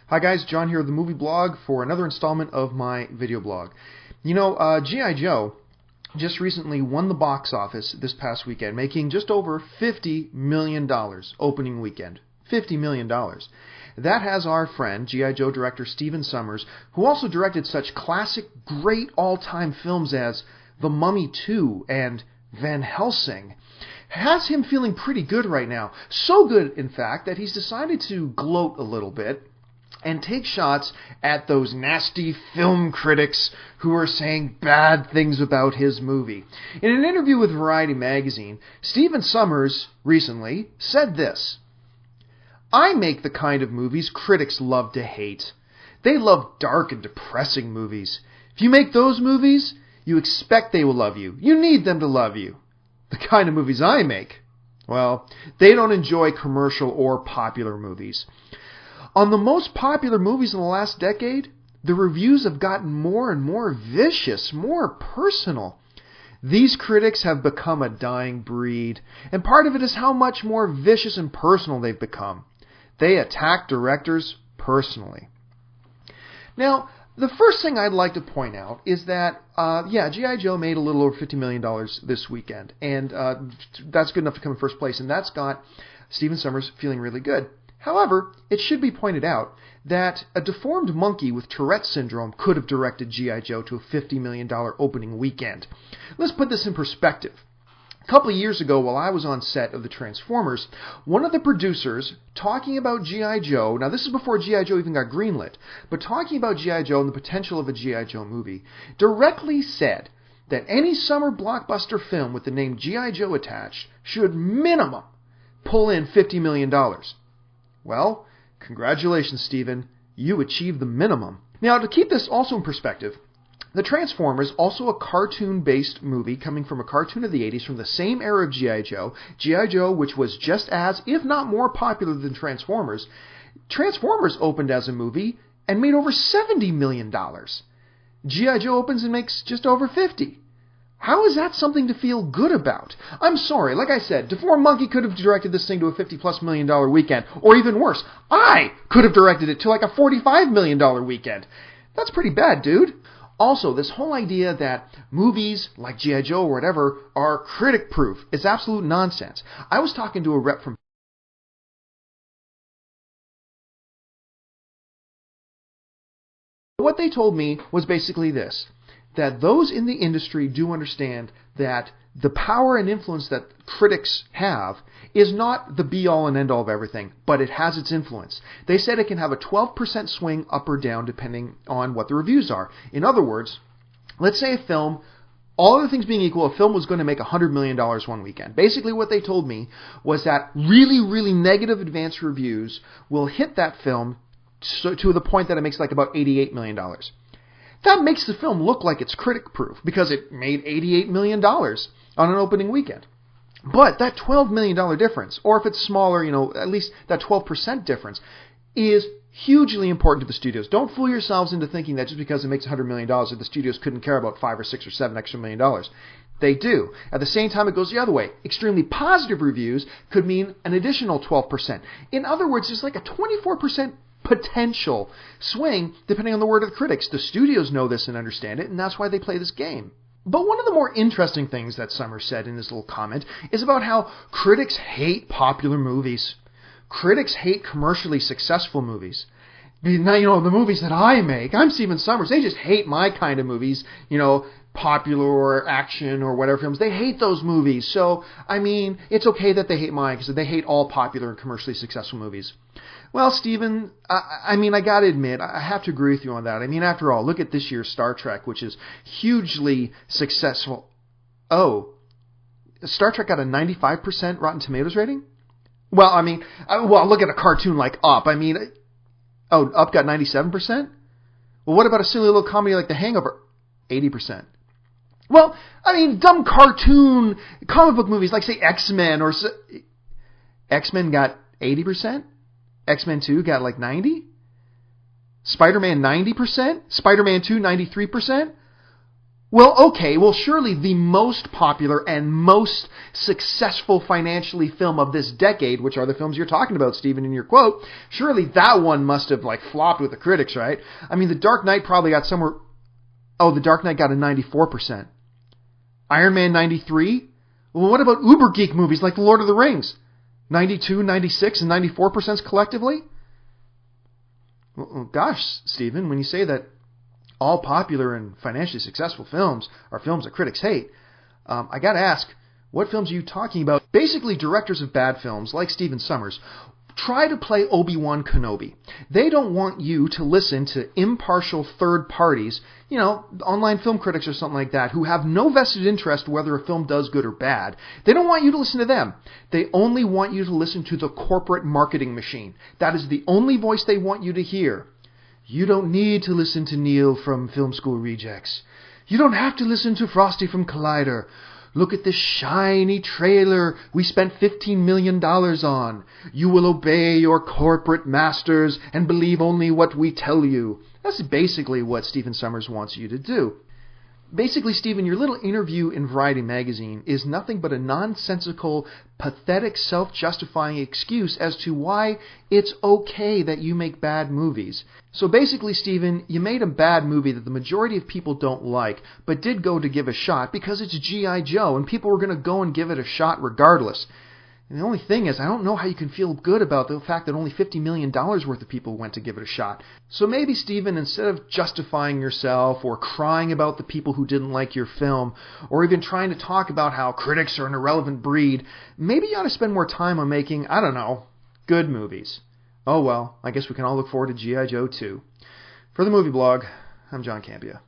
Hi guys, John here with the Movie Blog for another installment of my video blog. You know, G.I. Joe just recently won the box office this past weekend, making just over $50 million opening weekend. $50 million. That has our friend, G.I. Joe director Stephen Sommers, who also directed such classic, great all-time films as The Mummy 2 and Van Helsing, has him feeling pretty good right now. So good, in fact, that he's decided to gloat a little bit and take shots at those nasty film critics who are saying bad things about his movie. In an interview with Variety magazine, Stephen Sommers recently said this: "I make the kind of movies critics love to hate. They love dark and depressing movies. If you make those movies, you expect they will love you. You need them to love you. The kind of movies I make, well, they don't enjoy commercial or popular movies." On the most popular movies in the last decade, the reviews have gotten more and more vicious, more personal. These critics have become a dying breed, and part of it is how much more vicious and personal they've become. They attack directors personally. Now, the first thing I'd like to point out is that, G.I. Joe made a little over $50 million this weekend, and that's good enough to come in first place, and that's got Stephen Sommers feeling really good. However, it should be pointed out that a deformed monkey with Tourette's syndrome could have directed G.I. Joe to a $50 million opening weekend. Let's put this in perspective. A couple of years ago, while I was on set of the Transformers, one of the producers, talking about G.I. Joe, now this is before G.I. Joe even got greenlit, but talking about G.I. Joe and the potential of a G.I. Joe movie, directly said that any summer blockbuster film with the name G.I. Joe attached should minimum pull in $50 million. Well, congratulations, Stephen. You achieved the minimum. Now, to keep this also in perspective, The Transformers, also a cartoon-based movie coming from a cartoon of the 80s from the same era of G.I. Joe, G.I. Joe, which was just as, if not more popular than Transformers, Transformers opened as a movie and made over $70 million. G.I. Joe opens and makes just over $50. How is that something to feel good about? I'm sorry, like I said, Deformed Monkey could have directed this thing to a $50+ million weekend, or even worse, I could have directed it to like a $45 million weekend. That's pretty bad, dude. Also, this whole idea that movies like G.I. Joe or whatever are critic-proof is absolute nonsense. I was talking to a rep from what they told me was basically this: that those in the industry do understand that the power and influence that critics have is not the be-all and end-all of everything, but it has its influence. They said it can have a 12% swing up or down depending on what the reviews are. In other words, let's say a film, all other things being equal, a film was going to make $100 million one weekend. Basically what they told me was that really, really negative advanced reviews will hit that film to the point that it makes like about $88 million. That makes the film look like it's critic-proof because it made $88 million on an opening weekend. But that $12 million difference, or if it's smaller, at least that 12% difference, is hugely important to the studios. Don't fool yourselves into thinking that just because it makes $100 million that the studios couldn't care about 5 or 6 or 7 extra million dollars. They do. At the same time, it goes the other way. Extremely positive reviews could mean an additional 12%. In other words, there's like a 24% potential swing depending on the word of the critics. The studios know this and understand it, and that's why they play this game. But one of the more interesting things that Sommers said in his little comment is about how critics hate popular movies. Critics hate commercially successful movies. Now, the movies that I make, I'm Stephen Sommers, they just hate my kind of movies, popular or action or whatever films. They hate those movies. So, it's okay that they hate mine because they hate all popular and commercially successful movies. Well, Stephen, I got to admit, I have to agree with you on that. After all, look at this year's Star Trek, which is hugely successful. Oh, Star Trek got a 95% Rotten Tomatoes rating? Well, look at a cartoon like Up. Up got 97%? Well, what about a silly little comedy like The Hangover? 80%. Well, dumb cartoon comic book movies like, say, X-Men or... X-Men got 80%? X-Men 2 got like 90? Spider-Man 90%? Spider-Man 2 93%? Well, okay, well, surely the most popular and most successful financially film of this decade, which are the films you're talking about, Stephen, in your quote, surely that one must have, flopped with the critics, right? I mean, The Dark Knight probably got somewhere... Oh, The Dark Knight got a 94%. Iron Man 93? Well, what about uber geek movies like The Lord of the Rings? 92, 96, and 94% collectively? Well, gosh, Stephen, when you say that all popular and financially successful films are films that critics hate, I gotta ask, what films are you talking about? Basically, directors of bad films, like Stephen Sommers, try to play Obi-Wan Kenobi. They don't want you to listen to impartial third parties, online film critics or something like that, who have no vested interest whether a film does good or bad. They don't want you to listen to them. They only want you to listen to the corporate marketing machine. That is the only voice they want you to hear. You don't need to listen to Neil from Film School Rejects. You don't have to listen to Frosty from Collider. Look at this shiny trailer we spent $15 million on. You will obey your corporate masters and believe only what we tell you. That's basically what Stephen Sommers wants you to do. Basically, Stephen, your little interview in Variety magazine is nothing but a nonsensical, pathetic, self-justifying excuse as to why it's okay that you make bad movies. So basically, Stephen, you made a bad movie that the majority of people don't like, but did go to give a shot because it's G.I. Joe, and people were going to go and give it a shot regardless. And the only thing is, I don't know how you can feel good about the fact that only $50 million worth of people went to give it a shot. So maybe, Stephen, instead of justifying yourself or crying about the people who didn't like your film, or even trying to talk about how critics are an irrelevant breed, maybe you ought to spend more time on making, I don't know, good movies. Oh well, I guess we can all look forward to G.I. Joe 2. For the Movie Blog, I'm John Campea.